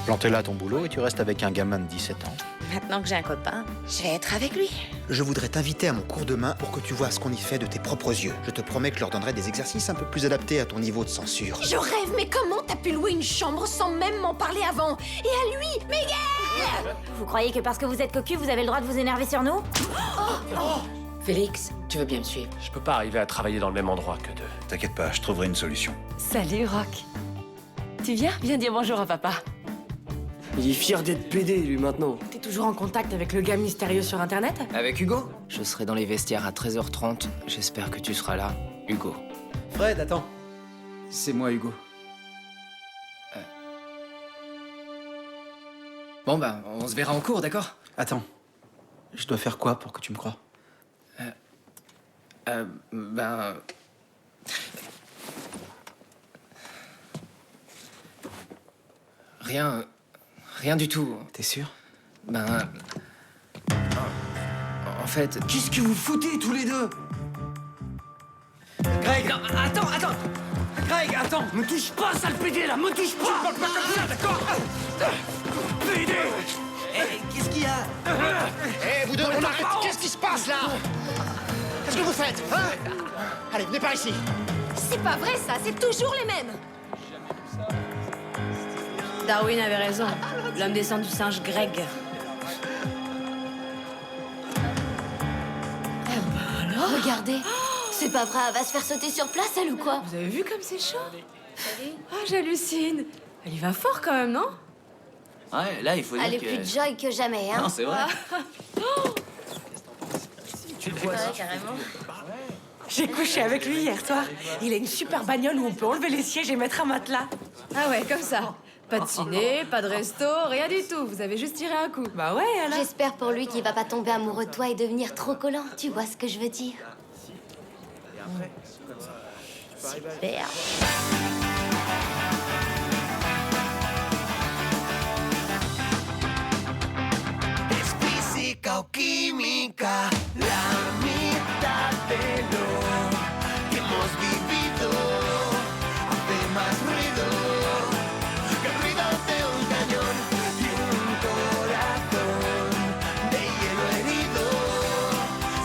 planté là ton boulot et tu restes avec un gamin de 17 ans. Maintenant que j'ai un copain, je vais être avec lui. Je voudrais t'inviter à mon cours de main pour que tu vois ce qu'on y fait de tes propres yeux. Je te promets que je leur donnerai des exercices un peu plus adaptés à ton niveau de censure. Je rêve, mais comment t'as pu louer une chambre sans même m'en parler avant? Et à lui, Miguel! Vous croyez que parce que vous êtes cocu, vous avez le droit de vous énerver sur nous? Félix, tu veux bien me suivre? Je peux pas arriver à travailler dans le même endroit que deux. T'inquiète pas, je trouverai une solution. Salut, Rock. Tu viens dire bonjour à papa. Il est fier d'être PD, lui, maintenant. T'es toujours en contact avec le gars mystérieux sur Internet? Avec Hugo? Je serai dans les vestiaires à 13h30. J'espère que tu seras là, Hugo. Fred, attends. C'est moi, Hugo. Bon bah, on se verra en cours, d'accord? Attends. Je dois faire quoi pour que tu me crois? Ben... Rien du tout. T'es sûr? Ben... En fait... Qu'est-ce que vous foutez, tous les deux? Greg! Non, attends! Greg, attends! Me touche pas, sale PD, là! Me touche pas! Tu parles pas comme ça, d'accord? PD! Qu'est-ce qu'il y a? Eh, vous deux, on arrête! Qu'est-ce qui se passe, là? Qu'est-ce que vous faites, hein? Allez, venez par ici! C'est pas vrai ça, c'est toujours les mêmes! Darwin avait raison. L'homme descend du singe Greg. Regardez. C'est pas vrai, elle va se faire sauter sur place, elle ou quoi? Vous avez vu comme c'est chaud? Ah, j'hallucine. Elle y va fort quand même, non? Ouais, là, il faut Elle est dire plus joy que jamais, hein? Non, c'est vrai. Tu le vois, carrément. J'ai couché avec lui hier soir. Il a une super bagnole où on peut enlever les sièges et mettre un matelas. Ah ouais, comme ça. Pas de ciné, pas de resto, rien du tout. Vous avez juste tiré un coup. Bah ouais, alors. J'espère pour lui qu'il va pas tomber amoureux de toi et devenir trop collant. Tu vois ce que je veux dire? Super. Es física o química, la mitad de lo que hemos vivido hace más ruido que el ruido de un cañón y un corazón de hielo herido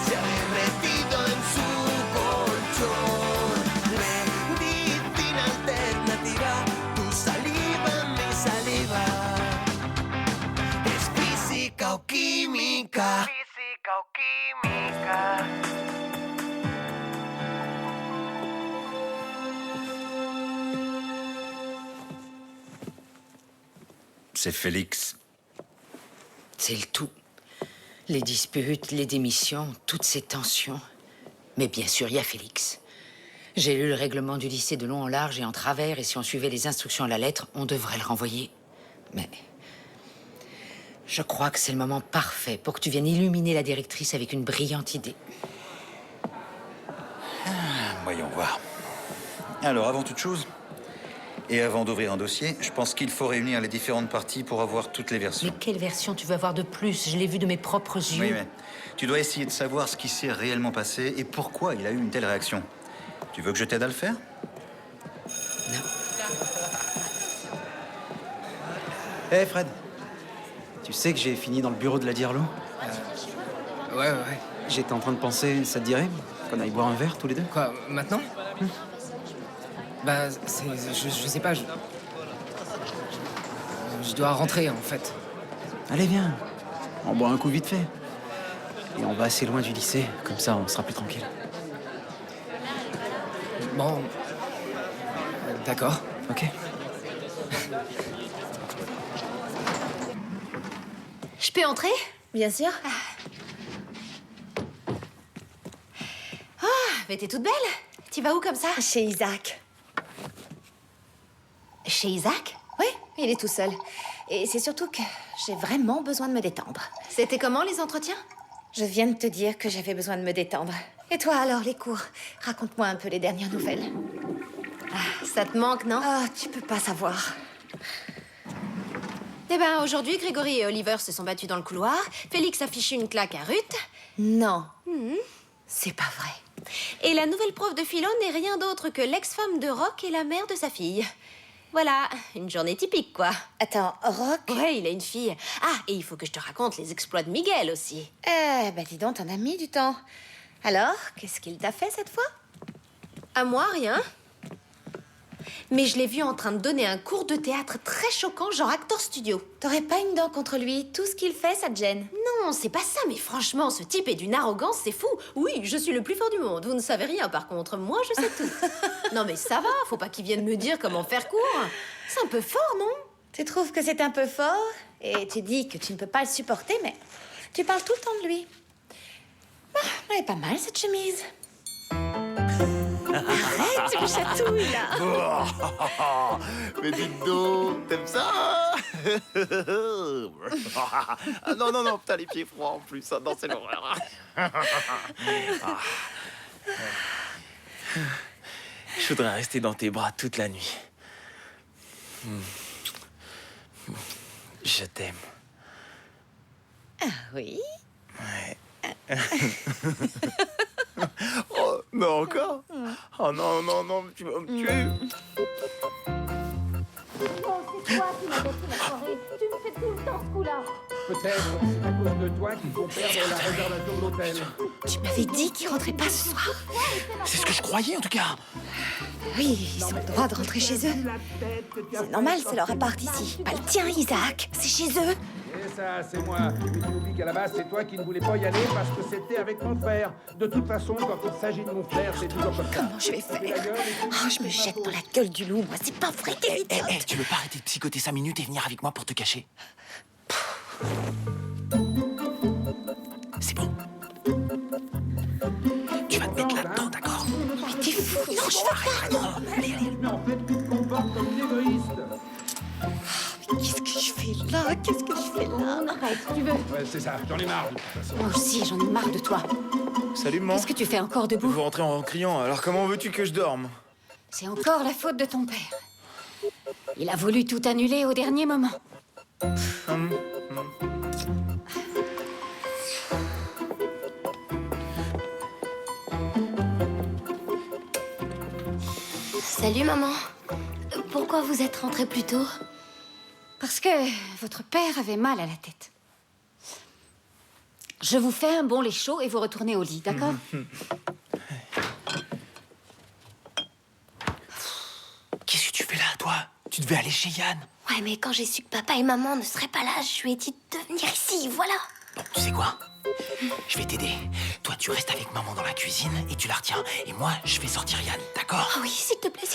se ha derretido en su colchón. Medicina alternativa, tu saliva, mi saliva. Es física o química. Física o química. C'est Félix. C'est le tout. Les disputes, les démissions, toutes ces tensions. Mais bien sûr, il y a Félix. J'ai lu le règlement du lycée de long en large et en travers, et si on suivait les instructions à la lettre, on devrait le renvoyer. Mais je crois que c'est le moment parfait pour que tu viennes illuminer la directrice avec une brillante idée. Voyons voir. Alors, avant toute chose, et avant d'ouvrir un dossier, je pense qu'il faut réunir les différentes parties pour avoir toutes les versions. Mais quelle version tu veux avoir de plus? Je l'ai vu de mes propres yeux. Oui, mais tu dois essayer de savoir ce qui s'est réellement passé et pourquoi il a eu une telle réaction. Tu veux que je t'aide à le faire? Non. Hé, Fred. Tu sais que j'ai fini dans le bureau de la Dirlo? Ouais. J'étais en train de penser, ça te dirait qu'on aille boire un verre tous les deux? Quoi, maintenant? Bah, je sais pas, je dois rentrer, en fait. Allez, viens. On boit un coup vite fait. Et on va assez loin du lycée, comme ça on sera plus tranquille. Bon... D'accord. Ok. Je peux entrer? Bien sûr. Ah, mais t'es toute belle. Tu vas où comme ça? Chez Isaac. Chez Isaac? Oui, il est tout seul. Et c'est surtout que j'ai vraiment besoin de me détendre. C'était comment les entretiens? Je viens de te dire que j'avais besoin de me détendre. Et toi alors, les cours? Raconte-moi un peu les dernières nouvelles. Ça te manque, non? Ah, tu peux pas savoir. Eh ben, aujourd'hui, Grégory et Oliver se sont battus dans le couloir. Félix a fichu une claque à Ruth. Non. C'est pas vrai. Et la nouvelle prof de philo n'est rien d'autre que l'ex-femme de Rock et la mère de sa fille. Voilà, une journée typique, quoi. Attends, Rock? Ouais, il a une fille. Ah, et il faut que je te raconte les exploits de Miguel aussi. Bah dis donc, t'en as mis du temps. Alors, qu'est-ce qu'il t'a fait cette fois? À moi, rien. Mais je l'ai vu en train de donner un cours de théâtre très choquant, genre acteur studio. T'aurais pas une dent contre lui? Tout ce qu'il fait, ça te gêne? Non, c'est pas ça, mais franchement, ce type est d'une arrogance, c'est fou. Oui, je suis le plus fort du monde. Vous ne savez rien, par contre. Moi, je sais tout. Non, mais ça va, faut pas qu'il vienne me dire comment faire court. C'est un peu fort, non? Tu trouves que c'est un peu fort? Et tu dis que tu ne peux pas le supporter, mais tu parles tout le temps de lui. Ah, elle est pas mal, cette chemise. Arrête, tu me chatouilles, là. Mais dites donc, t'aimes ça? Ah non, non, non, putain, les pieds froids en plus. Ah, non, c'est l'horreur. Je voudrais rester dans tes bras toute la nuit. Je t'aime. Ah oui? Ouais. Oh, non, encore? Oh non, non, non, tu vas me tuer. Bon, c'est toi qui m'as gâché la soirée. Tu me fais tout le temps ce coup-là. Peut-être c'est à cause de toi qu'ils vont perdre la réservation de l'hôtel. Tu m'avais dit qu'il rentrait pas ce soir. C'est ce que je croyais, en tout cas. Oui, ils ont le droit de rentrer chez eux. C'est normal, c'est leur appart ici. Pas le tien, Isaac. C'est chez eux. Et ça, c'est moi. Mais tu oublies qu'à la base, c'est toi qui ne voulais pas y aller parce que c'était avec mon frère. De toute façon, quand il s'agit de mon frère, c'est toujours comme ça. Comment je vais faire? Oh, je me jette dans la gueule du loup, moi. C'est pas vrai, quelle idiote. Tu veux pas arrêter de psychoter 5 minutes et venir avec moi pour te cacher? C'est bon. Tu vas te mettre là-dedans, d'accord? Mais t'es fou. Non, je veux pas. Non. Allez, allez. Mais en fait, tu te comportes comme une égoïste. Mais qu'est-ce que je fais là? Qu'est-ce que je fais là? Arrête, tu veux. Ouais, c'est ça, j'en ai marre de toute façon. Moi aussi, j'en ai marre de toi. Salut, maman. Qu'est-ce que tu fais encore debout? Vous rentrez en criant, alors comment veux-tu que je dorme? C'est encore la faute de ton père. Il a voulu tout annuler au dernier moment. Salut, maman. Pourquoi vous êtes rentrée plus tôt? Parce que votre père avait mal à la tête. Je vous fais un bon lait chaud et vous retournez au lit, d'accord? Qu'est-ce que tu fais là, toi? Tu devais aller chez Yann. Ouais, mais quand j'ai su que papa et maman ne seraient pas là, je lui ai dit de venir ici, voilà. Bon, tu sais quoi? Je vais t'aider. Toi, tu restes avec maman dans la cuisine et tu la retiens. Et moi, je vais sortir Yann, d'accord? Oh oui, s'il te plaît,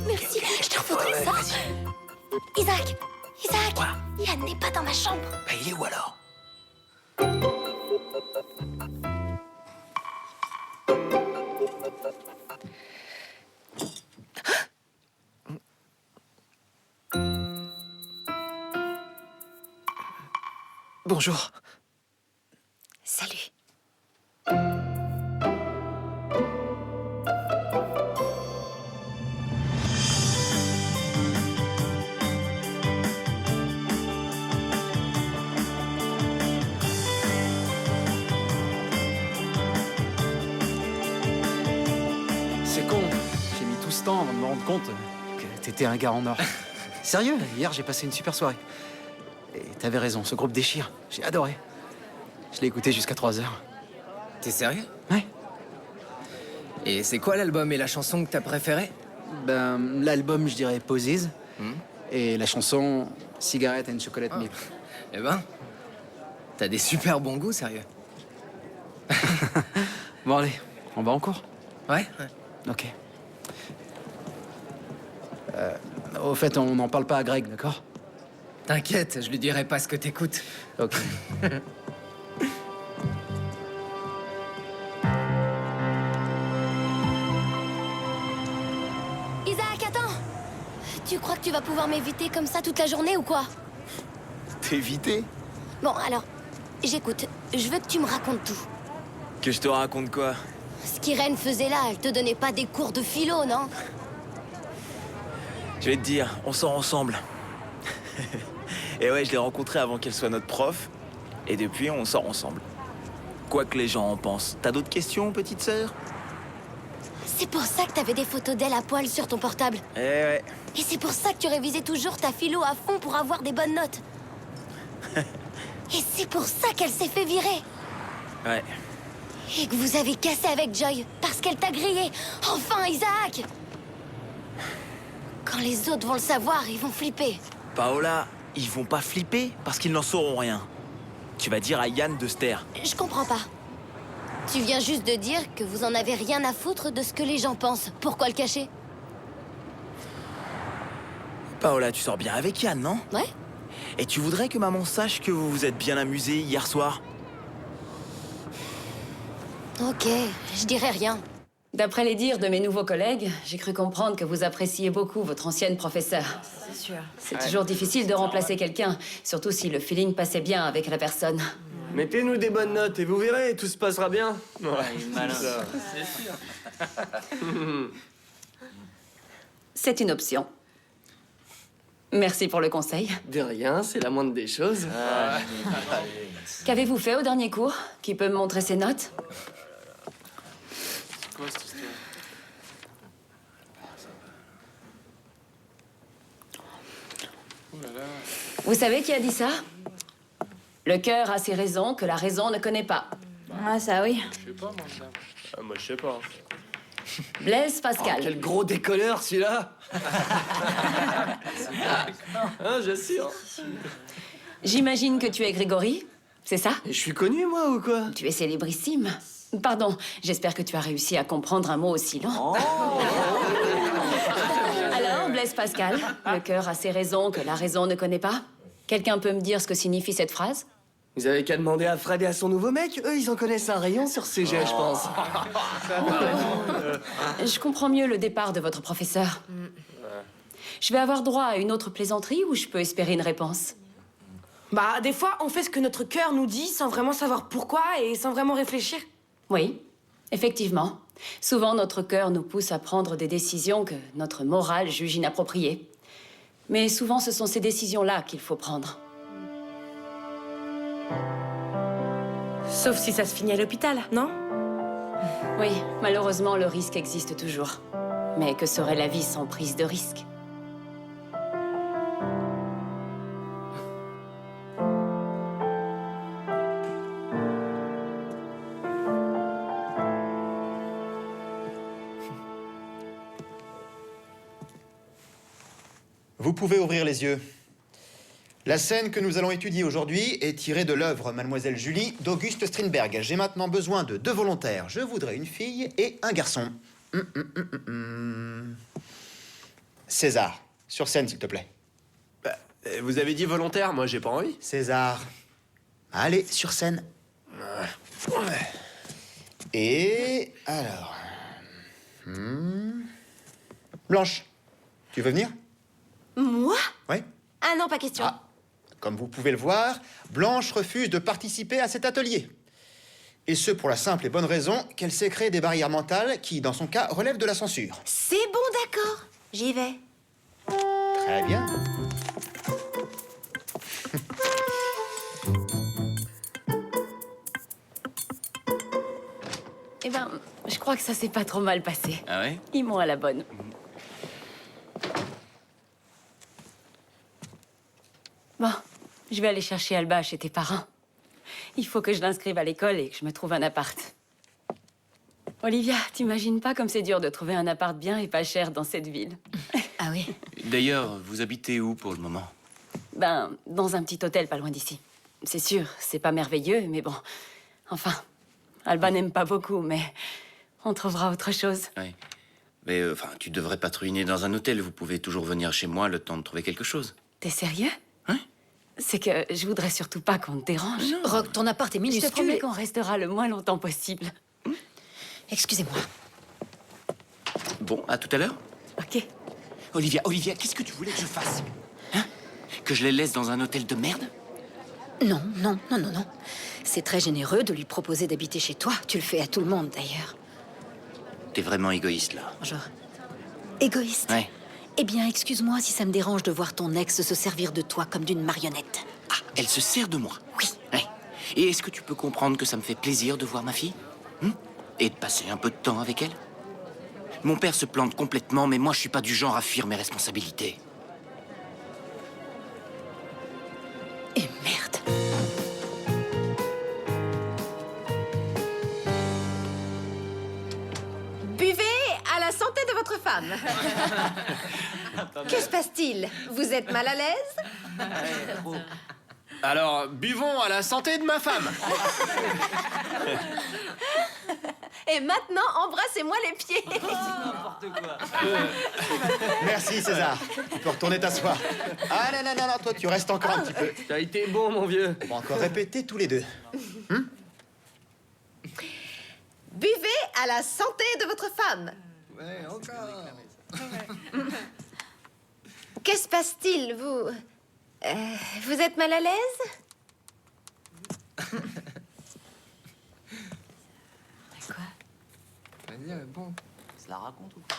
merci. Je te refaudrai ça. Vas-y. Isaac, Quoi? Yann n'est pas dans ma chambre. Bah, il est où alors? Bonjour. Salut. C'est con. J'ai mis tout ce temps avant de me rendre compte que t'étais un gars en or. Sérieux, hier j'ai passé une super soirée. Et t'avais raison, ce groupe déchire. J'ai adoré. Je l'ai écouté jusqu'à 3 heures. T'es sérieux? Ouais. Et c'est quoi l'album et la chanson que t'as préférée? Ben, l'album, je dirais Poses. Et la chanson Cigarette and Chocolate Milk. Eh ben, t'as des super bons goûts, sérieux. Bon, allez, on va en cours? Ouais. Ok. Au fait, on n'en parle pas à Greg, d'accord? T'inquiète, je lui dirai pas ce que t'écoutes. Ok. Isaac, attends. Tu crois que tu vas pouvoir m'éviter comme ça toute la journée ou quoi? T'éviter? Bon, alors, j'écoute. Je veux que tu me racontes tout. Que je te raconte quoi? Ce qu'Irène faisait là, elle te donnait pas des cours de philo, non? Je vais te dire, on sort ensemble. Et ouais, je l'ai rencontrée avant qu'elle soit notre prof. Et depuis, on sort ensemble. Quoi que les gens en pensent. T'as d'autres questions, petite sœur? C'est pour ça que t'avais des photos d'elle à poil sur ton portable. Eh ouais. Et c'est pour ça que tu révisais toujours ta philo à fond pour avoir des bonnes notes. Et c'est pour ça qu'elle s'est fait virer. Ouais. Et que vous avez cassé avec Joy, parce qu'elle t'a grillé. Enfin, Isaac! Quand les autres vont le savoir, ils vont flipper. Paola, ils vont pas flipper parce qu'ils n'en sauront rien. Tu vas dire à Yann de se taire. Je comprends pas. Tu viens juste de dire que vous en avez rien à foutre de ce que les gens pensent. Pourquoi le cacher? Paola, tu sors bien avec Yann, non? Ouais. Et tu voudrais que maman sache que vous vous êtes bien amusés hier soir? Ok, je dirais rien. D'après les dires de mes nouveaux collègues, j'ai cru comprendre que vous appréciez beaucoup votre ancienne professeure. C'est sûr. C'est toujours difficile de remplacer quelqu'un, surtout si le feeling passait bien avec la personne. Mettez-nous des bonnes notes et vous verrez, tout se passera bien. Ouais, malin. C'est sûr. C'est une option. Merci pour le conseil. De rien, c'est la moindre des choses. Qu'avez-vous fait au dernier cours? Qui peut me montrer ses notes? C'est quoi cette histoire? Oh là là. Vous savez qui a dit ça? Le cœur a ses raisons que la raison ne connaît pas. Ah, ça oui. Je sais pas, moi, ça. Ah, moi, je sais pas. Blaise Pascal. Oh, quel gros décolleur, celui-là. Hein, j'assure. J'imagine que tu es Grégory, c'est ça? Et je suis connu, moi, ou quoi? Tu es célébrissime. Pardon, j'espère que tu as réussi à comprendre un mot aussi long. Alors, Blaise Pascal, le cœur a ses raisons que la raison ne connaît pas. Quelqu'un peut me dire ce que signifie cette phrase? Vous avez qu'à demander à Fred et à son nouveau mec. Eux, ils en connaissent un rayon sur ce sujet, je pense. Je comprends mieux le départ de votre professeur. Je vais avoir droit à une autre plaisanterie ou je peux espérer une réponse? Bah, des fois, on fait ce que notre cœur nous dit sans vraiment savoir pourquoi et sans vraiment réfléchir. Oui, effectivement. Souvent, notre cœur nous pousse à prendre des décisions que notre morale juge inappropriées. Mais souvent, ce sont ces décisions-là qu'il faut prendre. Sauf si ça se finit à l'hôpital, non? Oui, malheureusement, le risque existe toujours. Mais que serait la vie sans prise de risque? Vous pouvez ouvrir les yeux. La scène que nous allons étudier aujourd'hui est tirée de l'œuvre Mademoiselle Julie d'Auguste Strindberg. J'ai maintenant besoin de 2 volontaires. Je voudrais une fille et un garçon. César, sur scène, s'il te plaît. Bah, vous avez dit volontaire, moi j'ai pas envie. César, allez, sur scène. Et alors... Blanche, tu veux venir? Moi? Oui. Ah non, pas question. Ah. Comme vous pouvez le voir, Blanche refuse de participer à cet atelier. Et ce, pour la simple et bonne raison qu'elle s'est créé des barrières mentales qui, dans son cas, relèvent de la censure. C'est bon, d'accord. J'y vais. Très bien. Eh ben, je crois que ça s'est pas trop mal passé. Ah ouais? Ils m'ont à la bonne. Bon, je vais aller chercher Alba chez tes parents. Il faut que je l'inscrive à l'école et que je me trouve un appart. Olivia, t'imagines pas comme c'est dur de trouver un appart bien et pas cher dans cette ville. Ah oui? D'ailleurs, vous habitez où pour le moment? Ben, dans un petit hôtel pas loin d'ici. C'est sûr, c'est pas merveilleux, mais bon. Enfin, Alba n'aime pas beaucoup, mais on trouvera autre chose. Oui. Mais enfin, tu devrais pas te ruiner dans un hôtel. Vous pouvez toujours venir chez moi le temps de trouver quelque chose. T'es sérieux? C'est que je voudrais surtout pas qu'on te dérange. Rock, ton appart est Je te minuscule. promets qu'on restera le moins longtemps possible. Excusez-moi. Bon, à tout à l'heure. Ok. Olivia, qu'est-ce que tu voulais que je fasse? Hein? Que je les laisse dans un hôtel de merde? Non. C'est très généreux de lui proposer d'habiter chez toi. Tu le fais à tout le monde, d'ailleurs. T'es vraiment égoïste, là. Genre... Égoïste? Ouais. Eh bien, excuse-moi si ça me dérange de voir ton ex se servir de toi comme d'une marionnette. Ah, elle se sert de moi? Oui. Ouais. Et est-ce que tu peux comprendre que ça me fait plaisir de voir ma fille? Et de passer un peu de temps avec elle? Mon père se plante complètement, mais moi, je suis pas du genre à fuir mes responsabilités. Et merde. Buvez à la santé de votre femme. Que se passe-t-il? Vous êtes mal à l'aise? Alors, buvons à la santé de ma femme. Et maintenant, embrassez-moi les pieds. Merci, César. Tu peux retourner t'asseoir. Ah non, non, non, non, toi, tu restes encore un petit peu. T'as été bon, mon vieux. On va encore répéter tous les deux. Buvez à la santé de votre femme. Ouais, encore. Que se passe-t-il, vous? Vous êtes mal à l'aise? Vas-y, bon. Ça la raconte ou quoi?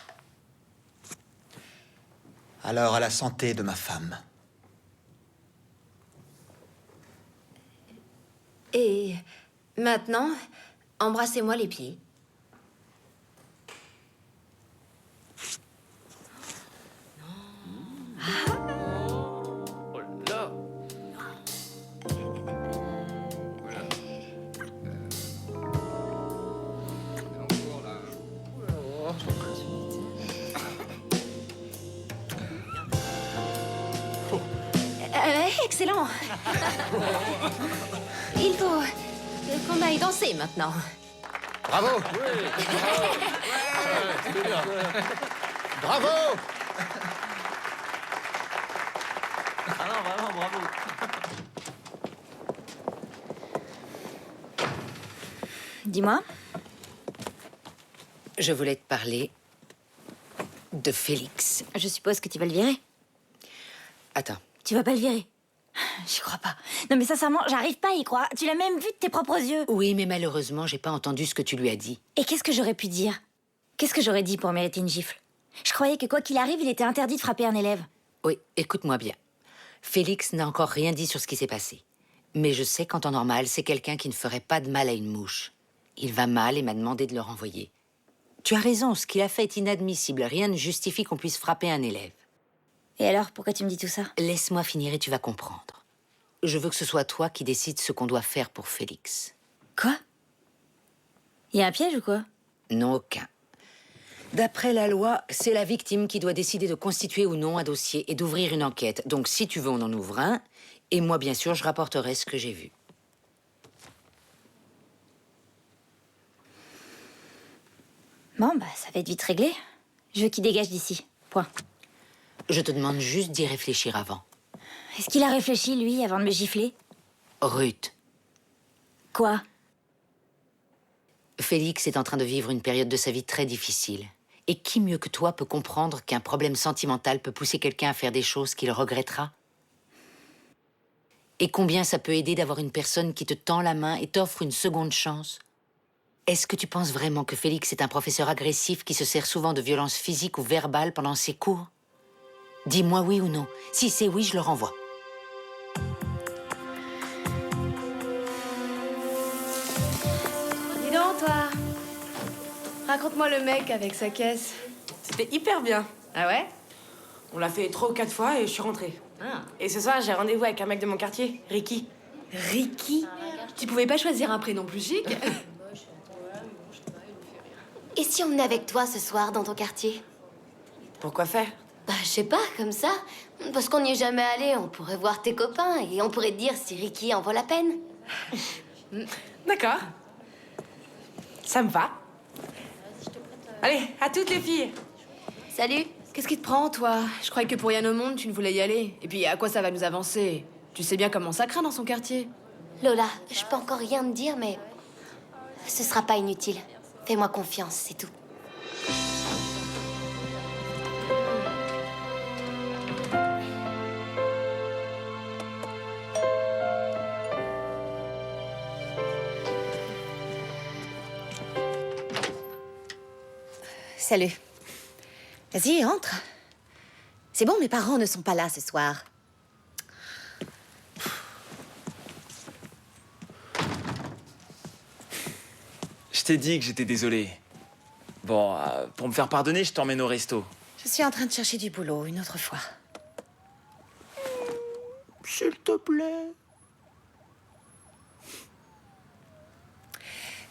Alors, à la santé de ma femme. Et maintenant, embrassez-moi les pieds. Oh là. Excellent. Il faut qu'on aille danser maintenant. Bravo. Bravo. Ah non, vraiment, bravo. Dis-moi. Je voulais te parler de Félix. Je suppose que tu vas le virer. Attends. Tu vas pas le virer? J'y crois pas. Non mais sincèrement, j'arrive pas à y croire. Tu l'as même vu de tes propres yeux. Oui, mais malheureusement, j'ai pas entendu ce que tu lui as dit. Et qu'est-ce que j'aurais pu dire? Qu'est-ce que j'aurais dit pour mériter une gifle? Je croyais que quoi qu'il arrive, il était interdit de frapper un élève. Oui, écoute-moi bien. Félix n'a encore rien dit sur ce qui s'est passé. Mais je sais qu'en temps normal, c'est quelqu'un qui ne ferait pas de mal à une mouche. Il va mal et m'a demandé de le renvoyer. Tu as raison, ce qu'il a fait est inadmissible. Rien ne justifie qu'on puisse frapper un élève. Et alors, pourquoi tu me dis tout ça? Laisse-moi finir et tu vas comprendre. Je veux que ce soit toi qui décides ce qu'on doit faire pour Félix. Quoi? Il y a un piège ou quoi? Non, aucun. D'après la loi, c'est la victime qui doit décider de constituer ou non un dossier et d'ouvrir une enquête. Donc, si tu veux, on en ouvre un. Et moi, bien sûr, je rapporterai ce que j'ai vu. Bon, bah, ça va être vite réglé. Je veux qu'il dégage d'ici. Point. Je te demande juste d'y réfléchir avant. Est-ce qu'il a réfléchi, lui, avant de me gifler? Ruth, Quoi? Félix est en train de vivre une période de sa vie très difficile. Et qui mieux que toi peut comprendre qu'un problème sentimental peut pousser quelqu'un à faire des choses qu'il regrettera? Et combien ça peut aider d'avoir une personne qui te tend la main et t'offre une seconde chance? Est-ce que tu penses vraiment que Félix est un professeur agressif qui se sert souvent de violences physiques ou verbales pendant ses cours? Dis-moi oui ou non. Si c'est oui, je le renvoie. Dis donc, toi. Raconte-moi le mec avec sa caisse. C'était hyper bien. Ah ouais? On l'a fait 3 ou 4 fois et je suis rentrée. Ah. Et ce soir, j'ai rendez-vous avec un mec de mon quartier, Ricky. Ricky? Tu pouvais pas choisir un prénom plus chic? Et si on venait avec toi ce soir dans ton quartier? Pourquoi faire? Bah, je sais pas, comme ça. Parce qu'on n'y est jamais allé, on pourrait voir tes copains et on pourrait te dire si Ricky en vaut la peine. D'accord. Ça me va. Allez, à toutes les filles. Salut. Qu'est-ce qui te prend, toi? Je croyais que pour rien au monde, tu ne voulais y aller. Et puis, à quoi ça va nous avancer? Tu sais bien comment ça craint dans son quartier. Lola, je peux encore rien te dire, mais ce sera pas inutile. Fais-moi confiance, c'est tout. Salut. Vas-y, entre. C'est bon, mes parents ne sont pas là ce soir. Je t'ai dit que j'étais désolé. Bon, pour me faire pardonner, je t'emmène au resto. Je suis en train de chercher du boulot une autre fois. S'il te plaît.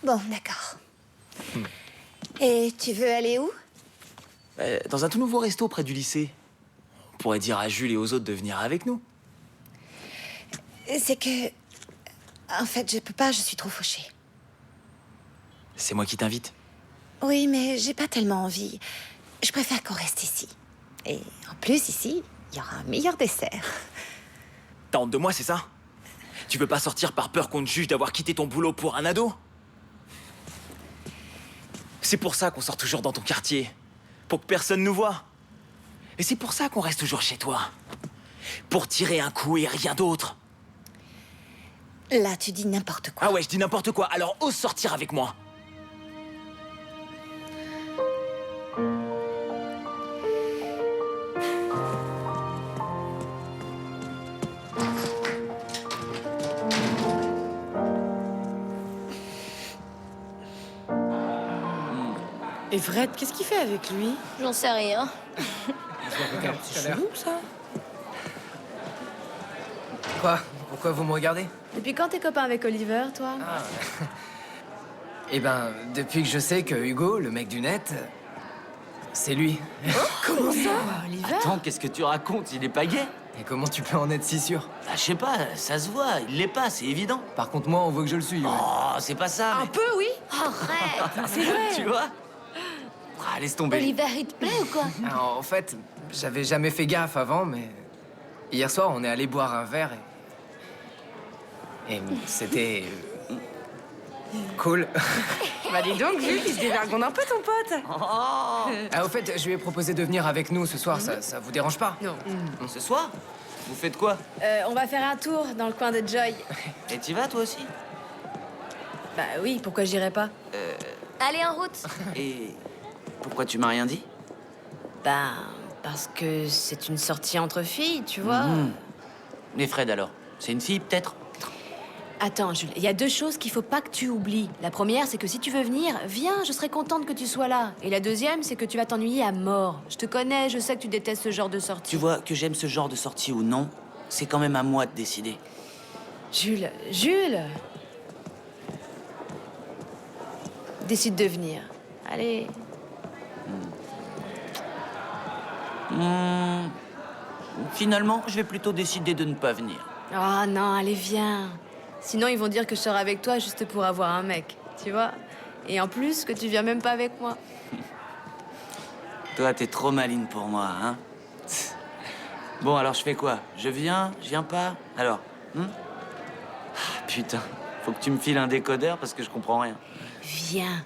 Bon, d'accord. Et tu veux aller où? Dans un tout nouveau resto près du lycée. On pourrait dire à Jules et aux autres de venir avec nous. C'est que... En fait, je peux pas, je suis trop fauchée. C'est moi qui t'invite. Oui, mais j'ai pas tellement envie. Je préfère qu'on reste ici. Et en plus, ici, il y aura un meilleur dessert. T'as honte de moi, c'est ça? Tu veux pas sortir par peur qu'on te juge d'avoir quitté ton boulot pour un ado? C'est pour ça qu'on sort toujours dans ton quartier. Pour que personne nous voie. Et c'est pour ça qu'on reste toujours chez toi. Pour tirer un coup et rien d'autre. Là, tu dis n'importe quoi. Ah ouais, je dis n'importe quoi. Alors ose sortir avec moi. Et Fred, qu'est-ce qu'il fait avec lui? J'en sais rien. C'est chelou, ça. Quoi? Pourquoi vous me regardez? Depuis quand t'es copain avec Oliver, toi? Eh ben, depuis que je sais que Hugo, le mec du net, c'est lui. Comment ça, Oliver? Attends, qu'est-ce que tu racontes? Il est pas gay. Et comment tu peux en être si sûr? Bah, je sais pas, ça se voit, il l'est pas, c'est évident. Par contre, moi, on veut que je le suis. Oh, c'est pas ça. Un peu, oui. Arrête. C'est vrai. Tu vois? Ah, laisse tomber. Oliver, il te plaît ou quoi? Alors, en fait, j'avais jamais fait gaffe avant, mais... Hier soir, on est allé boire un verre et c'était... cool. Bah dis donc, Jules, il se dévergonde un peu, ton pote. Ah, au fait, je lui ai proposé de venir avec nous ce soir, ça vous dérange pas? Non. Ce soir? Vous faites quoi? On va faire un tour dans le coin de Joy. Et t'y vas, toi aussi? Bah oui, pourquoi j'irais pas? Allez, en route. Et pourquoi tu m'as rien dit? Bah, parce que c'est une sortie entre filles, tu vois. Et Fred, alors? C'est une fille, peut-être? Attends, Jules, il y a deux choses qu'il faut pas que tu oublies. La première, c'est que si tu veux venir, viens, je serai contente que tu sois là. Et la deuxième, c'est que tu vas t'ennuyer à mort. Je te connais, je sais que tu détestes ce genre de sortie. Tu vois, que j'aime ce genre de sortie ou non, c'est quand même à moi de décider. Jules, décide de venir. Allez. Finalement, je vais plutôt décider de ne pas venir. Oh non, allez, viens. Sinon, ils vont dire que je sors avec toi juste pour avoir un mec, tu vois. Et en plus, que tu viens même pas avec moi. Toi, t'es trop maligne pour moi, hein? Bon, alors je fais quoi? Je viens pas? Alors, putain, faut que tu me files un décodeur parce que je comprends rien. Viens.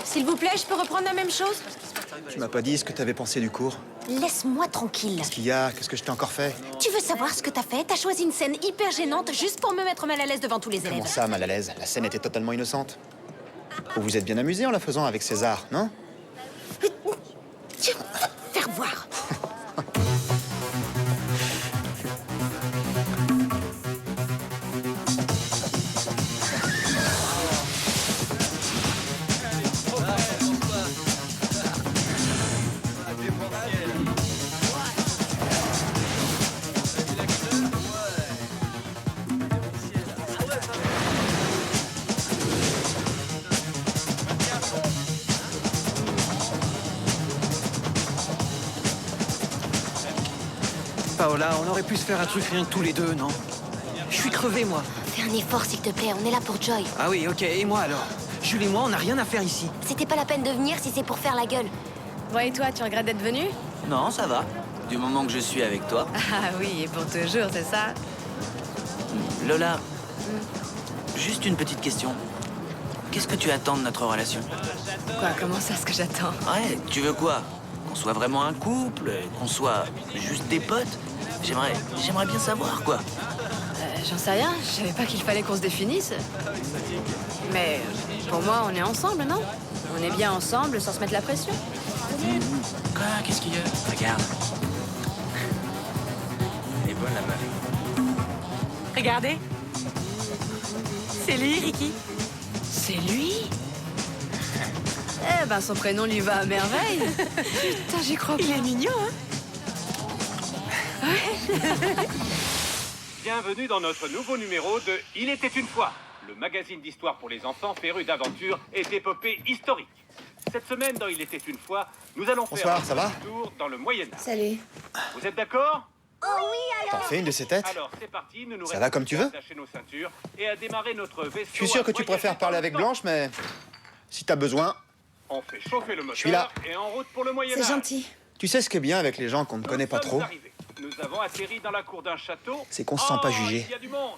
S'il vous plaît, je peux reprendre la même chose? Tu m'as pas dit ce que t'avais pensé du cours? Laisse-moi tranquille. Qu'est-ce qu'il y a? Qu'est-ce que je t'ai encore fait? Tu veux savoir ce que t'as fait? T'as choisi une scène hyper gênante juste pour me mettre mal à l'aise devant tous les élèves. Comment ça, mal à l'aise? La scène était totalement innocente. Vous vous êtes bien amusé en la faisant avec César, non? Faire voir. Paola, on aurait pu se faire un truc rien que tous les deux, non? Je suis crevé, moi. Fais un effort, s'il te plaît. On est là pour Joy. Ah oui, ok. Et moi, alors? Jules et moi, on n'a rien à faire ici. C'était pas la peine de venir si c'est pour faire la gueule. Bon, et toi, tu regrettes d'être venu? Non, ça va. Du moment que je suis avec toi. Ah oui, et pour toujours, c'est ça? Lola, juste une petite question. Qu'est-ce que tu attends de notre relation? Quoi, comment ça, ce que j'attends? Ouais, tu veux quoi? Qu'on soit vraiment un couple? Qu'on soit juste des potes? J'aimerais bien savoir, quoi. J'en sais rien, je savais pas qu'il fallait qu'on se définisse. Mais pour moi, on est ensemble, non? On est bien ensemble sans se mettre la pression. Quoi? Qu'est-ce qu'il y a? Regarde. Et bonne, la meuf. Regardez. C'est lui, Ricky. C'est lui? Eh ben, son prénom lui va à merveille. Putain, j'y crois pas. Il est mignon, hein? Bienvenue dans notre nouveau numéro de Il était une fois, le magazine d'histoire pour les enfants férus d'aventures et d'épopées historiques. Cette semaine, dans Il était une fois, nous allons Bonsoir, faire ça va un tour dans le Moyen-Âge. Salut. Vous êtes d'accord? Oh oui, T'en fais une de ces têtes? Alors, c'est parti, nous nous Ça va comme tu veux? attacher nos ceintures et à démarrer notre vaisseau. Je suis sûr que tu préfères parler avec Blanche, mais si t'as besoin, On fait chauffer le moteur suis là. et en route pour le Moyen-Âge. C'est gentil. tu sais ce qu'est bien avec les gens qu'on ne connaît pas trop? Nous avons atterri dans la cour d'un château. C'est qu'on se sent pas jugé. Il y a du monde.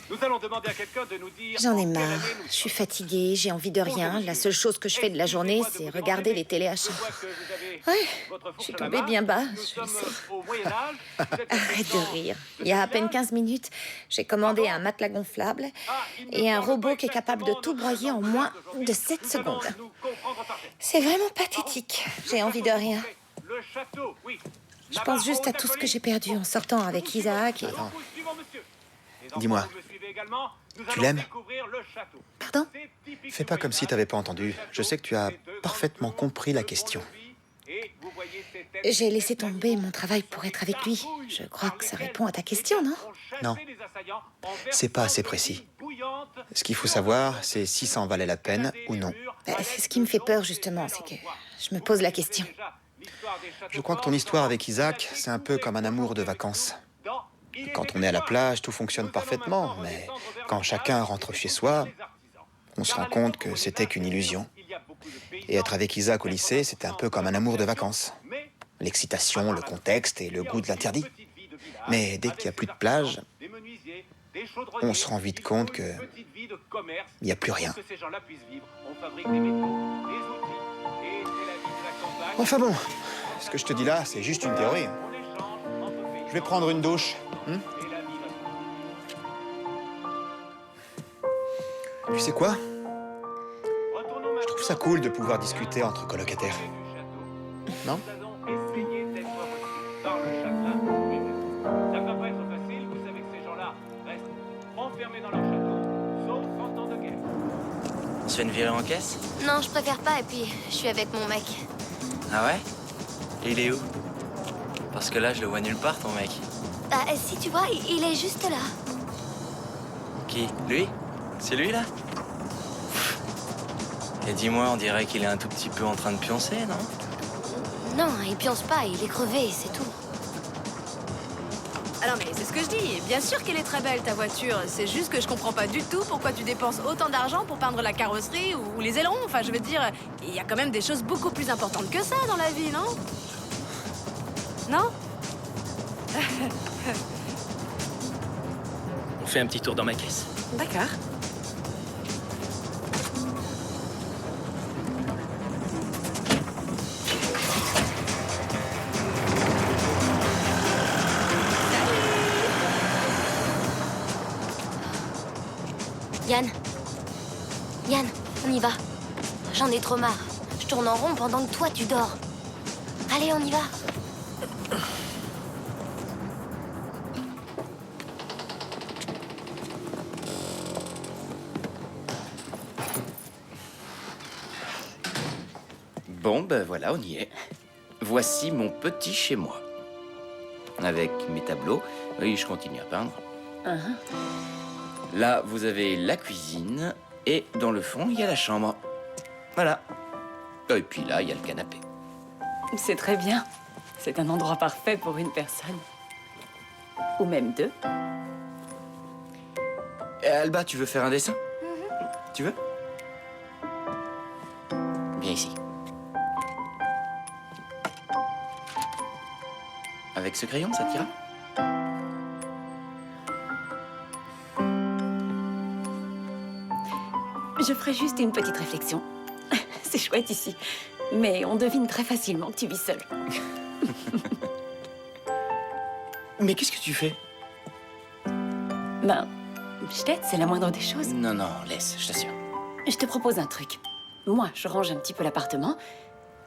Nous allons demander à quelqu'un de nous dire. J'en ai en quelle marre. année nous Je suis fatiguée, j'ai envie de rien. La seule chose que je fais de la journée, c'est regarder les téléachats. Ouais, je suis tombée bien bas, je le sais. au Moyen-Âge. Arrête de rire. Il y a à peine 15 minutes, j'ai commandé un matelas gonflable et un robot qui est capable de tout broyer en moins de 7 secondes. C'est vraiment pathétique. J'ai envie de rien. Le château, oui. Je pense juste à tout ce que j'ai perdu en sortant avec Isaac et... Dis-moi, tu l'aimes? Pardon? Fais pas comme si t'avais pas entendu. Je sais que tu as parfaitement compris la question. J'ai laissé tomber mon travail pour être avec lui. Je crois que ça répond à ta question, non? Non, c'est pas assez précis. Ce qu'il faut savoir, c'est si ça en valait la peine ou non. C'est ce qui me fait peur, justement, c'est que je me pose la question. Je crois que ton histoire avec Isaac, c'est un peu comme un amour de vacances. Quand on est à la plage, tout fonctionne parfaitement, mais quand chacun rentre chez soi, on se rend compte que c'était qu'une illusion. Et être avec Isaac au lycée, c'était un peu comme un amour de vacances. L'excitation, le contexte et le goût de l'interdit. Mais dès qu'il n'y a plus de plage, on se rend vite compte que il n'y a plus rien. Enfin bon, ce que je te dis là, c'est juste une théorie. Je vais prendre une douche. Tu sais quoi? Je trouve ça cool de pouvoir discuter entre colocataires. Non? On se fait une virée en caisse? Non, je préfère pas, et puis je suis avec mon mec. Ah ouais? Et il est où? Parce que là, je le vois nulle part, ton mec. Bah, si tu vois, il est juste là. Qui? Lui? C'est lui, là? Et dis-moi, on dirait qu'il est un tout petit peu en train de pioncer, non? Non, il pionce pas, il est crevé, c'est tout. Ah non, mais c'est ce que je dis. Bien sûr qu'elle est très belle, ta voiture. C'est juste que je comprends pas du tout pourquoi tu dépenses autant d'argent pour peindre la carrosserie ou les ailerons. Enfin, je veux dire, il y a quand même des choses beaucoup plus importantes que ça dans la vie, non? Non? On fait un petit tour dans ma caisse. D'accord. Yann, on y va. J'en ai trop marre. Je tourne en rond pendant que toi, tu dors. Allez, on y va. Bon, ben voilà, on y est. Voici mon petit chez moi. Avec mes tableaux. Oui, je continue à peindre. Là, vous avez la cuisine. Et dans le fond, il y a la chambre. Voilà. Et puis là, il y a le canapé. C'est très bien. C'est un endroit parfait pour une personne. Ou même deux. Alba, tu veux faire un dessin? Tu veux? Viens ici. Avec ce crayon, ça t'ira? Je ferai juste une petite réflexion. C'est chouette ici. Mais on devine très facilement que tu vis seul. Mais qu'est-ce que tu fais? Ben, je t'aide, c'est la moindre des choses. Non, non, laisse, je t'assure. Je te propose un truc. Moi, je range un petit peu l'appartement.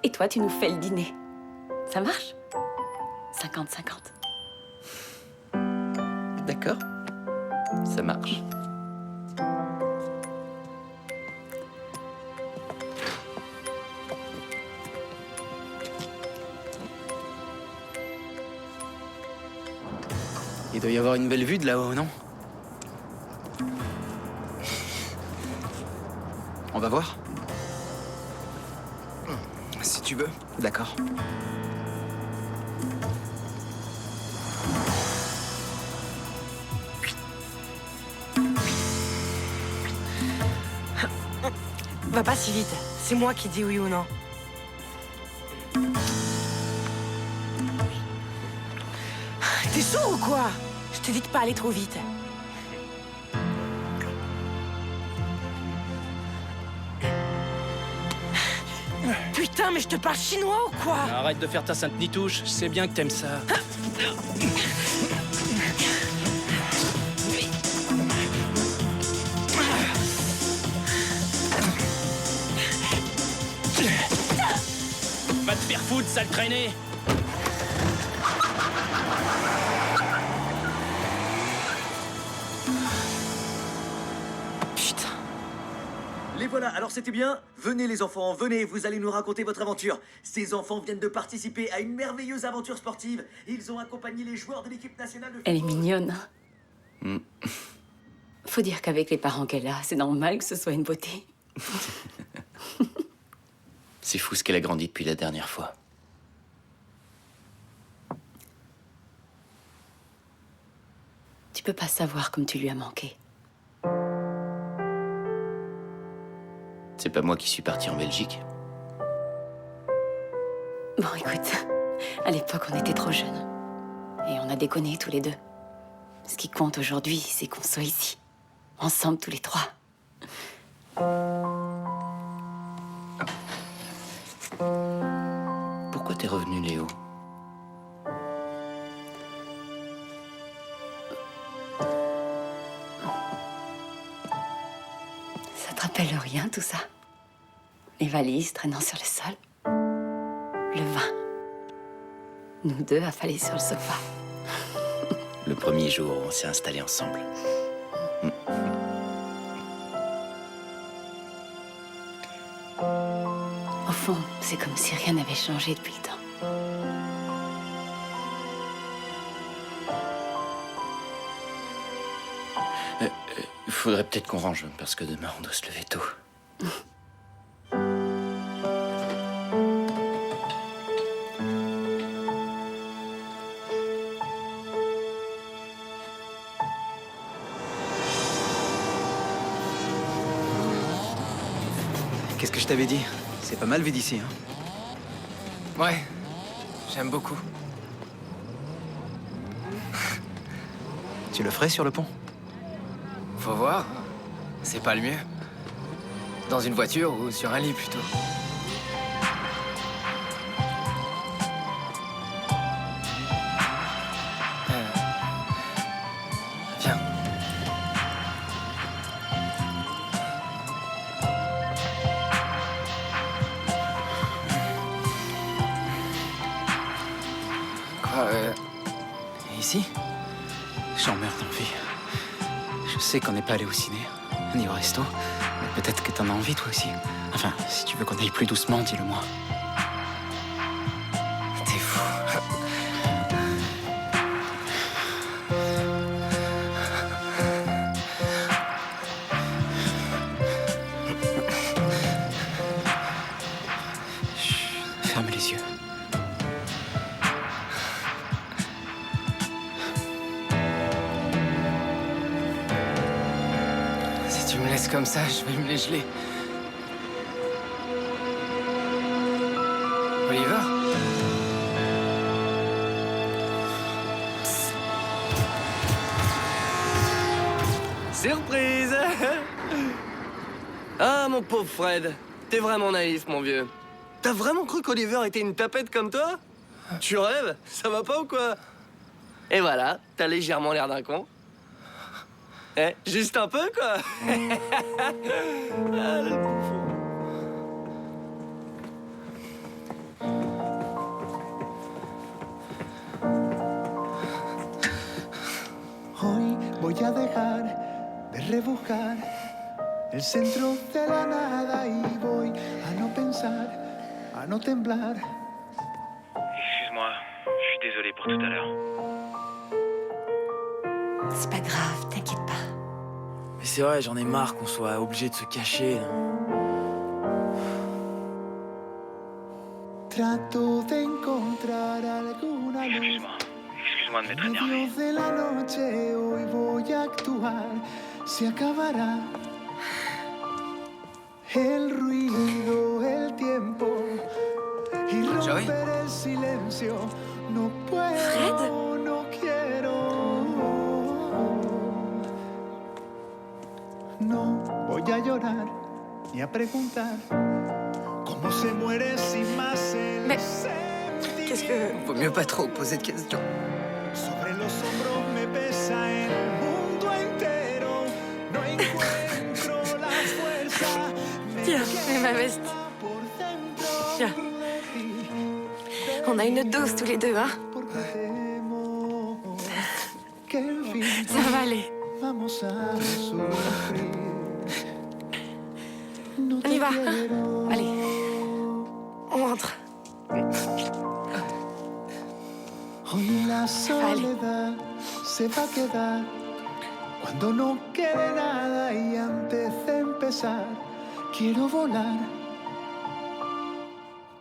Et toi, tu nous fais le dîner. Ça marche? 50-50. D'accord. Ça marche. Il doit y avoir une belle vue de là-haut, non? On va voir? Si tu veux. D'accord. Va pas si vite. C'est moi qui dis oui ou non. T'es sourd ou quoi? Je t'ai dit de pas aller trop vite. Putain, mais je te parle chinois ou quoi? Arrête de faire ta sainte nitouche, je sais bien que t'aimes ça. Va te faire foutre, sale traîné! Les voilà, alors c'était bien? Venez les enfants, venez, vous allez nous raconter votre aventure. Ces enfants viennent de participer à une merveilleuse aventure sportive. Ils ont accompagné les joueurs de l'équipe nationale de football. Elle est mignonne. Faut dire qu'avec les parents qu'elle a, c'est normal que ce soit une beauté. C'est fou ce qu'elle a grandi depuis la dernière fois. Tu peux pas savoir comme tu lui as manqué. C'est pas moi qui suis parti en Belgique. Bon, écoute, à l'époque, on était trop jeunes. Et on a déconné tous les deux. Ce qui compte aujourd'hui, c'est qu'on soit ici. Ensemble, tous les trois. Pourquoi t'es revenu, Léo? Ça te rappelle rien, tout ça? Les valises traînant sur le sol. Le vin. Nous deux affalés sur le sofa. Le premier jour où on s'est installés ensemble. Au fond, c'est comme si rien n'avait changé depuis le temps. Il faudrait peut-être qu'on range, parce que demain, on doit se lever tôt. Qu'est-ce que je t'avais dit? C'est pas mal vu d'ici, hein? Ouais, j'aime beaucoup. Tu le ferais sur le pont? Faut voir. C'est pas le mieux. Dans une voiture ou sur un lit plutôt. Viens. Quoi, ici? J'emmerde envie. Je sais qu'on n'est pas allé au ciné, ni au resto, mais peut-être que t'en as envie toi aussi. Enfin, si tu veux qu'on aille plus doucement, dis-le-moi. T'es fou. Ferme les yeux. Si tu me laisses comme ça, je vais me les geler. Oliver? Surprise! Ah, mon pauvre Fred, t'es vraiment naïf, mon vieux. T'as vraiment cru qu'Oliver était une tapette comme toi? Tu rêves? Ça va pas ou quoi? Et voilà, t'as légèrement l'air d'un con. Eh, juste un peu, quoi. Ah, le bouffon. Hoy el centro de la nada y voy a no pensar, a no temblar. Excuse-moi, je suis désolé pour tout à l'heure. C'est pas grave, t'inquiète pas. Mais c'est vrai, j'en ai marre qu'on soit obligé de se cacher. Trato de encontrar alguna luz. Excuse-moi de m'être En énervé. medio de la noche hoy voy a actuar. Se acabará el ruido, el tiempo y romper el silencio. No puedo, no quiero. No voy a llorar ni a preguntar cómo se muere sin más el Qu'est-ce que... Vaut mieux pas trop poser de questions. Sobre los hombros me pesa el mundo entero. No encuentro la fuerza. Tiens, c'est ma veste. Tiens. On a une dose tous les deux, hein? Ça va aller. On y va. Allez. On rentre. Hoy la soledad se va a quedar cuando no quede nada y antes de empezar quiero volar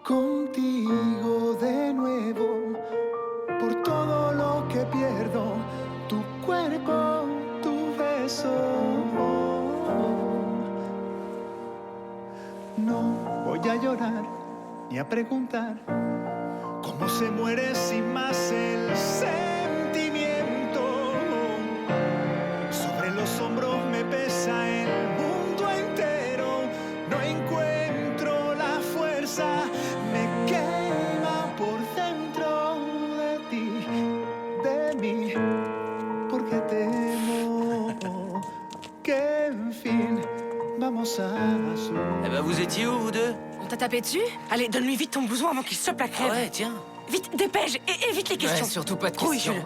contigo de nuevo por todo lo que pierdo, tu cuerpo, tu beso. No voy a llorar ni a preguntar cómo se muere sin más el sentimiento. Sobre los hombros me pesa el mundo entero. No encuentro la fuerza. Me quema por dentro de ti, de mí, porque temo que en fin vamos a sufrir. Eh ben, vous étiez où, vous deux? On t'a tapé dessus? Allez, donne-lui vite ton blouson avant qu'il chope la crève. Ah ouais, tiens. Vite, dépêche et évite les questions. Ouais, surtout pas de Oui, questions. Jules.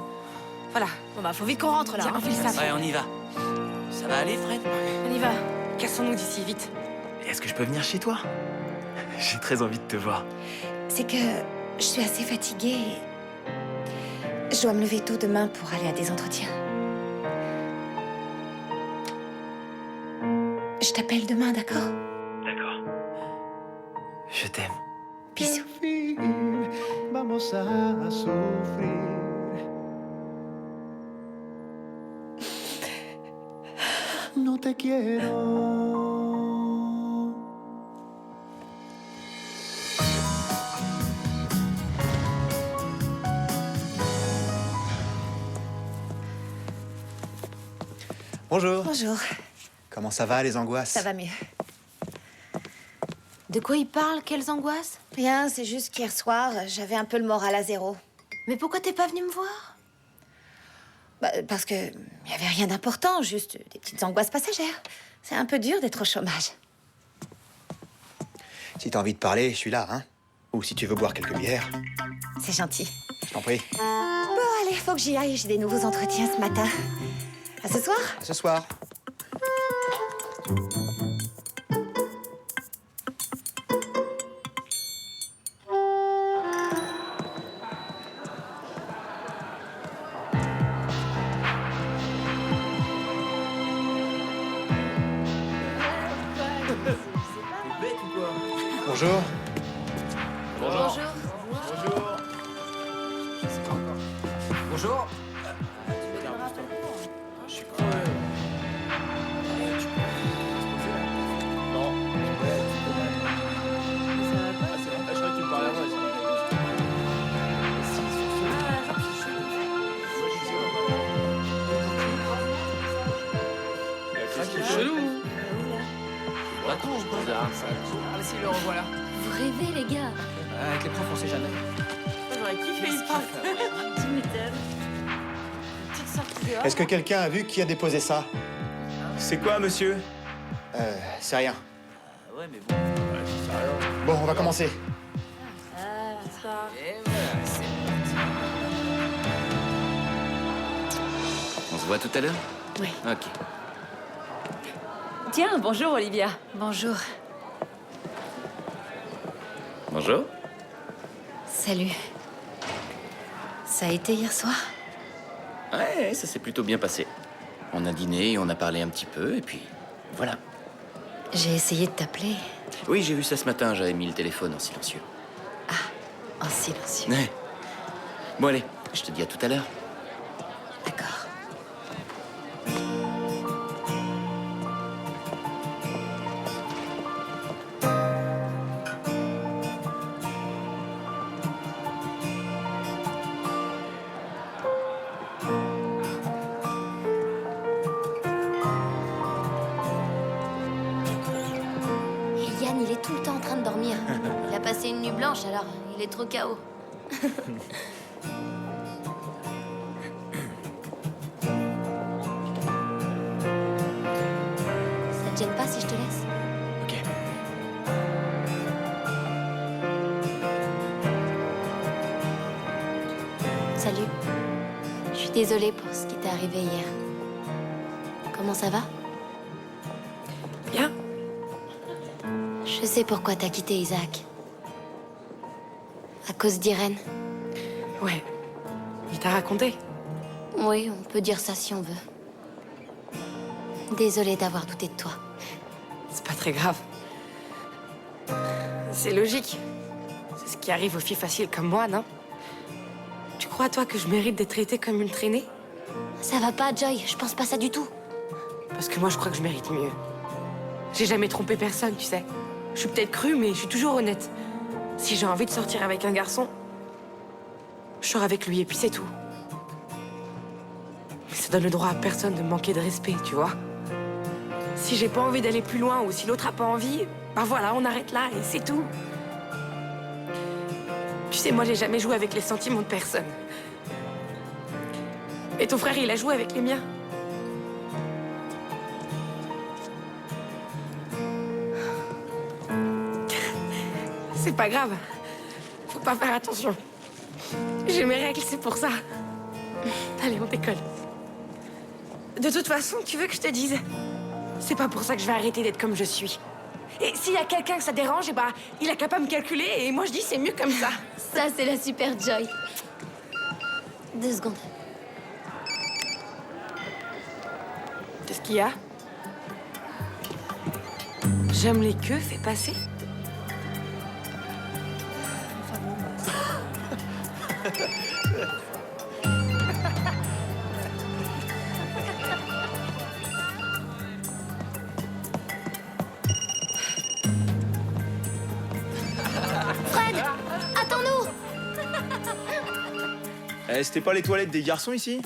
Voilà. Bon bah, faut vite qu'on rentre là. Tiens, hein. enfile ça. Ouais, on y va. Ça va aller, Fred? On y va. Cassons-nous d'ici, vite. Est-ce que je peux venir chez toi? J'ai très envie de te voir. C'est que je suis assez fatiguée et je dois me lever tôt demain pour aller à des entretiens. Je t'appelle demain, d'accord? D'accord. Je t'aime. Bisous. Vamos a sufrir. No te quiero. Bonjour. Bonjour. Comment ça va, les angoisses? Ça va mieux. De quoi il parle? Quelles angoisses? Rien, c'est juste qu'hier soir, j'avais un peu le moral à zéro. Mais pourquoi t'es pas venu me voir? Bah, parce que il y avait rien d'important, juste des petites angoisses passagères. C'est un peu dur d'être au chômage. Si t'as envie de parler, je suis là, hein. Ou si tu veux boire quelques bières, C'est gentil. je t'en prie. Bon, allez, faut que j'y aille. J'ai des nouveaux entretiens ce matin. À ce soir? À ce soir. Bonjour. Bonjour. Bonjour. Bonjour. Je suis crevé. Non. Ah, c'est bon. Je croyais que tu me parlais à moi. C'est chelou. Pas con, je pense. Ah, si, le revoilà. Vous rêvez, les gars. Avec les profs, on sait jamais. J'aurais kiffé, il parle. Tu m'étonnes. Petite sortie dehors. Est-ce que quelqu'un a vu qui a déposé ça? C'est quoi, monsieur? C'est rien. Ouais, mais bon. Ouais, c'est rien. Bon, on va commencer. Et voilà, c'est On se voit tout à l'heure? Oui. Ok. Tiens, bonjour Olivia. Bonjour. Bonjour. Salut. Ça a été hier soir? Ouais, ça s'est plutôt bien passé. On a dîné, on a parlé un petit peu, et puis voilà. J'ai essayé de t'appeler. Oui, j'ai vu ça ce matin, j'avais mis le téléphone en silencieux. En silencieux. Ouais. Bon, allez, je te dis à tout à l'heure. D'accord. Et Yann, il est tout le temps en train de dormir. Il a passé une nuit blanche, alors il est trop KO. Ça te gêne pas si je te laisse? Ok. Salut. Je suis désolée pour ce qui t'est arrivé hier. Comment ça va? Bien. Je sais pourquoi t'as quitté Isaac. À cause d'Irène. Ouais. Il t'a raconté? Oui, on peut dire ça si on veut. Désolée d'avoir douté de toi. C'est pas très grave. C'est logique. C'est ce qui arrive aux filles faciles comme moi, non? Tu crois, toi, que je mérite d'être traitée comme une traînée? Ça va pas, Joy. Je pense pas ça du tout. Parce que moi, je crois que je mérite mieux. J'ai jamais trompé personne, tu sais. Je suis peut-être crue, mais je suis toujours honnête. Si j'ai envie de sortir avec un garçon, je sors avec lui et puis c'est tout. Mais ça donne le droit à personne de me manquer de respect, tu vois. Si j'ai pas envie d'aller plus loin ou si l'autre a pas envie, bah voilà, on arrête là et c'est tout. Tu sais, moi, j'ai jamais joué avec les sentiments de personne. Et ton frère, il a joué avec les miens. C'est pas grave. Faut pas faire attention. J'ai mes règles, c'est pour ça. Allez, on décolle. De toute façon, tu veux que je te dise? C'est pas pour ça que je vais arrêter d'être comme je suis. Et s'il y a quelqu'un que ça dérange, eh bah, il a qu'à pas me calculer et moi je dis c'est mieux comme ça. Ça, c'est la super Joy. 2 secondes. Qu'est-ce qu'il y a? J'aime les queues, fais passer. Fred, attends-nous. C'était pas les toilettes des garçons ici?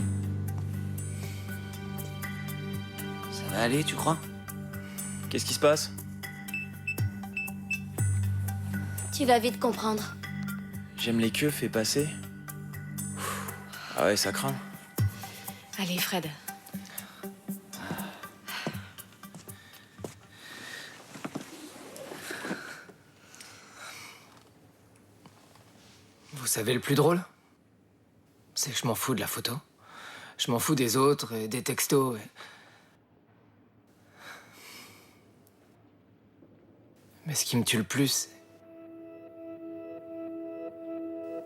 Ça va aller, tu crois? Qu'est-ce qui se passe? Tu vas vite comprendre. J'aime les queues, fais passer. Ah ouais, ça craint. Allez, Fred. Vous savez le plus drôle? C'est que je m'en fous de la photo. Je m'en fous des autres, et des textos. Mais ce qui me tue le plus,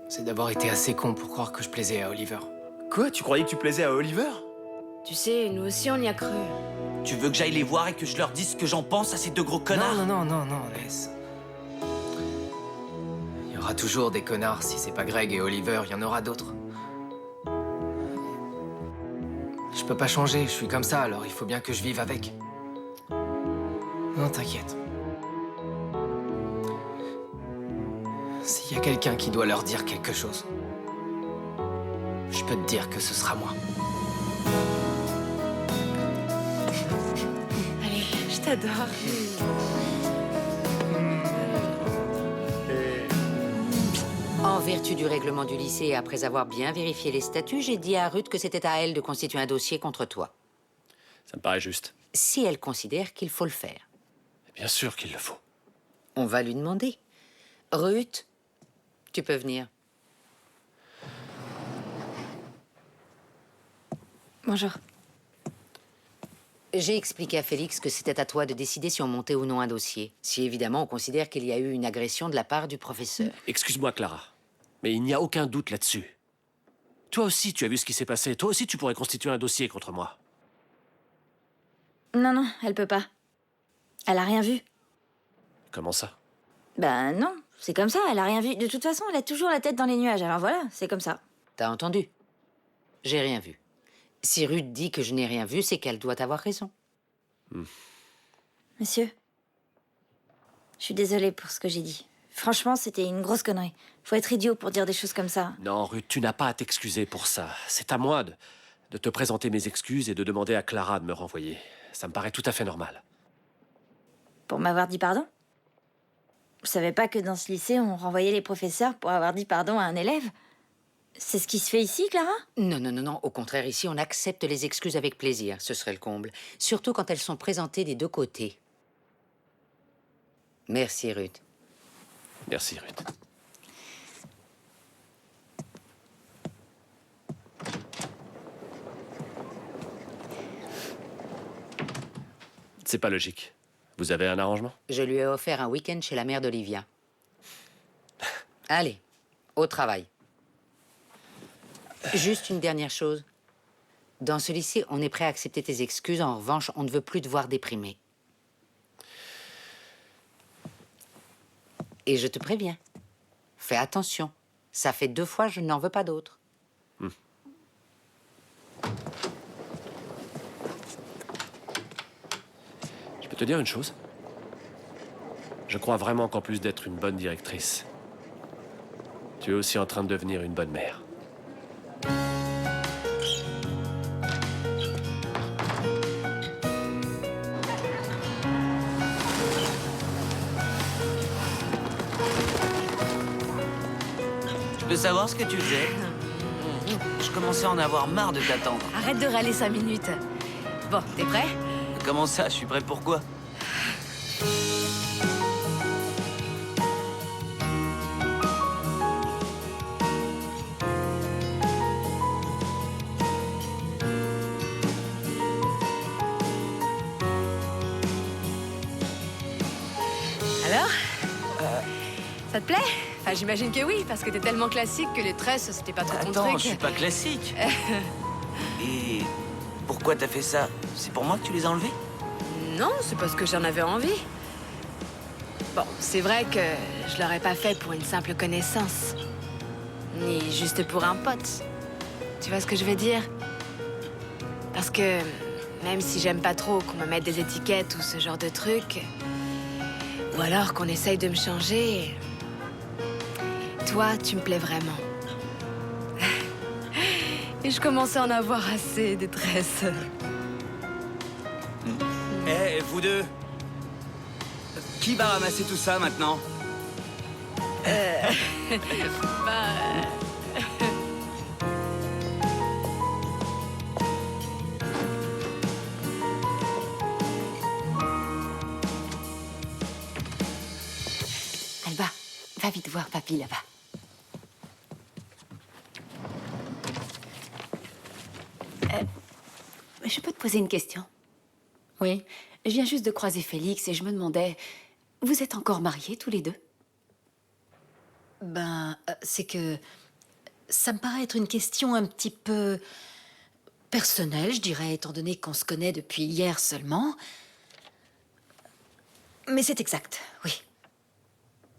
c'est d'avoir été assez con pour croire que je plaisais à Oliver. Quoi? Tu croyais que tu plaisais à Oliver? Tu sais, nous aussi on y a cru. Tu veux que j'aille les voir et que je leur dise ce que j'en pense à ces 2 gros connards? Non, laisse. Il y aura toujours des connards. Si c'est pas Greg et Oliver, il y en aura d'autres. Je peux pas changer, je suis comme ça, alors il faut bien que je vive avec. Non, t'inquiète. S'il y a quelqu'un qui doit leur dire quelque chose, je peux te dire que ce sera moi. Allez, je t'adore. En vertu du règlement du lycée et après avoir bien vérifié les statuts, j'ai dit à Ruth que c'était à elle de constituer un dossier contre toi. Ça me paraît juste. Si elle considère qu'il faut le faire. Bien sûr qu'il le faut. On va lui demander. Ruth, tu peux venir. Bonjour. J'ai expliqué à Félix que c'était à toi de décider si on montait ou non un dossier. Si évidemment on considère qu'il y a eu une agression de la part du professeur. Excuse-moi, Clara, mais il n'y a aucun doute là-dessus. Toi aussi, tu as vu ce qui s'est passé. Toi aussi, tu pourrais constituer un dossier contre moi. Non, non, elle peut pas. Elle a rien vu. Comment ça? Ben non, c'est comme ça, elle a rien vu. De toute façon, elle a toujours la tête dans les nuages, alors voilà, c'est comme ça. T'as entendu? J'ai rien vu. Si Ruth dit que je n'ai rien vu, c'est qu'elle doit avoir raison. Monsieur, je suis désolée pour ce que j'ai dit. Franchement, c'était une grosse connerie. Faut être idiot pour dire des choses comme ça. Non, Ruth, tu n'as pas à t'excuser pour ça. C'est à moi de te présenter mes excuses et de demander à Clara de me renvoyer. Ça me paraît tout à fait normal. Pour m'avoir dit pardon? Vous savez pas que dans ce lycée, on renvoyait les professeurs pour avoir dit pardon à un élève? C'est ce qui se fait ici, Clara? Non, non, non, non. Au contraire, ici, on accepte les excuses avec plaisir. Ce serait le comble. Surtout quand elles sont présentées des deux côtés. Merci, Ruth. Merci, Ruth. C'est pas logique. Vous avez un arrangement? Je lui ai offert un week-end chez la mère d'Olivia. Allez, au travail. Juste une dernière chose. Dans ce lycée, on est prêt à accepter tes excuses. En revanche, on ne veut plus te voir déprimé. Et je te préviens. Fais attention. Ça fait 2 fois, je n'en veux pas d'autres. Je peux te dire une chose? Je crois vraiment qu'en plus d'être une bonne directrice, tu es aussi en train de devenir une bonne mère. Je peux savoir ce que tu faisais? Je commençais à en avoir marre de t'attendre. Arrête de râler 5 minutes. Bon, t'es prêt? Comment ça? Je suis prêt pour quoi? Alors? Ça te plaît? Enfin, j'imagine que oui, parce que t'es tellement classique que les tresses, c'était pas trop ton truc. Attends, je suis pas classique. Et pourquoi t'as fait ça? C'est pour moi que tu les as enlevés? Non, c'est parce que j'en avais envie. Bon, c'est vrai que je l'aurais pas fait pour une simple connaissance. Ni juste pour un pote. Tu vois ce que je veux dire? Parce que même si j'aime pas trop qu'on me mette des étiquettes ou ce genre de trucs, ou alors qu'on essaye de me changer, toi, tu me plais vraiment. Et je commençais à en avoir assez des tresses. Eh, vous deux, qui va ramasser tout ça maintenant? Alba, va vite voir papy là-bas. Je peux te poser une question? Oui. Je viens juste de croiser Félix et je me demandais, vous êtes encore mariés tous les deux? Ben, c'est que ça me paraît être une question un petit peu personnelle, je dirais, étant donné qu'on se connaît depuis hier seulement. Mais c'est exact, oui.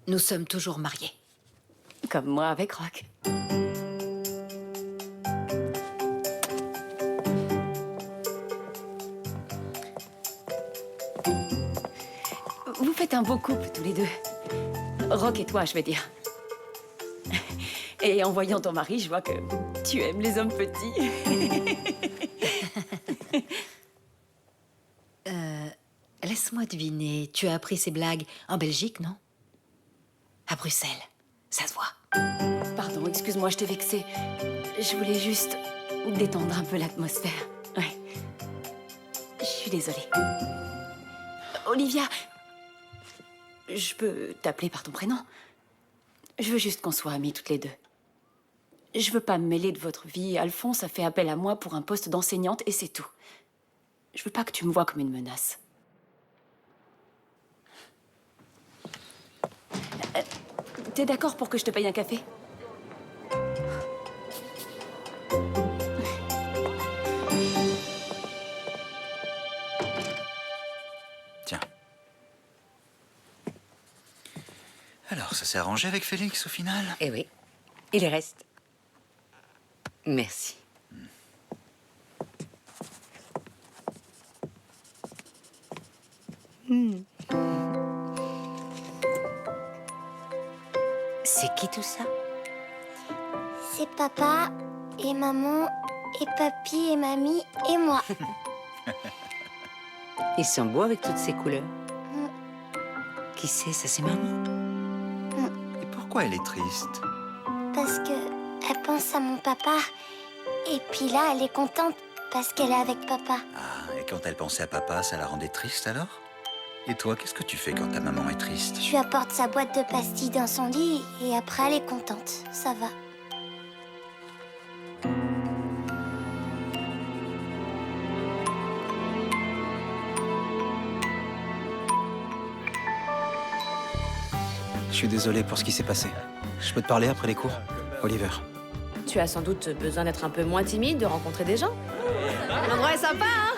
Nous sommes toujours mariés. Comme moi avec Rock. Vous faites un beau couple, tous les deux. Rock et toi, je veux dire. Et en voyant ton mari, je vois que tu aimes les hommes petits. Laisse-moi deviner, tu as appris ces blagues en Belgique, non? À Bruxelles, ça se voit. Pardon, excuse-moi, je t'ai vexée. Je voulais juste détendre un peu l'atmosphère. Ouais. Je suis désolée. Olivia, je peux t'appeler par ton prénom? Je veux juste qu'on soit amis toutes les deux. Je veux pas me mêler de votre vie. Alphonse a fait appel à moi pour un poste d'enseignante et c'est tout. Je veux pas que tu me vois comme une menace. T'es d'accord pour que je te paye un café? Tiens. Alors, ça s'est arrangé avec Félix au final? Eh oui, il reste. Merci. C'est qui tout ça? C'est papa et maman et papy et mamie et moi. Ils sont beaux avec toutes ces couleurs. Qui c'est? Ça, c'est maman. Et pourquoi elle est triste? Parce que elle pense à mon papa. Et puis là, elle est contente parce qu'elle est avec papa. Ah, et quand elle pensait à papa, ça la rendait triste alors? Et toi, qu'est-ce que tu fais quand ta maman est triste? Je lui apporte sa boîte de pastilles dans son lit et après elle est contente. Ça va. Je suis désolé pour ce qui s'est passé. Je peux te parler après les cours, Oliver? Tu as sans doute besoin d'être un peu moins timide, de rencontrer des gens. L'endroit est sympa, hein?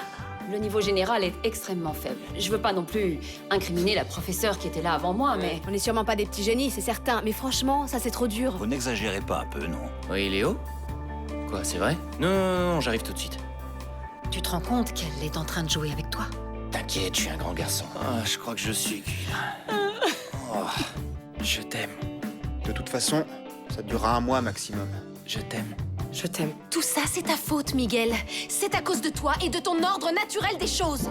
Le niveau général est extrêmement faible. Je veux pas non plus incriminer la professeure qui était là avant moi, mais... On n'est sûrement pas des petits génies, c'est certain. Mais franchement, ça c'est trop dur. Vous n'exagérez pas un peu, non? Oui, Léo? Quoi, c'est vrai? Non, j'arrive tout de suite. Tu te rends compte qu'elle est en train de jouer avec toi? T'inquiète, je suis un grand garçon. Ah, je crois que je suis cuit, là. Oh, je t'aime. De toute façon, ça durera un mois maximum. Je t'aime. Je t'aime. Tout ça, c'est ta faute, Miguel. C'est à cause de toi et de ton ordre naturel des choses.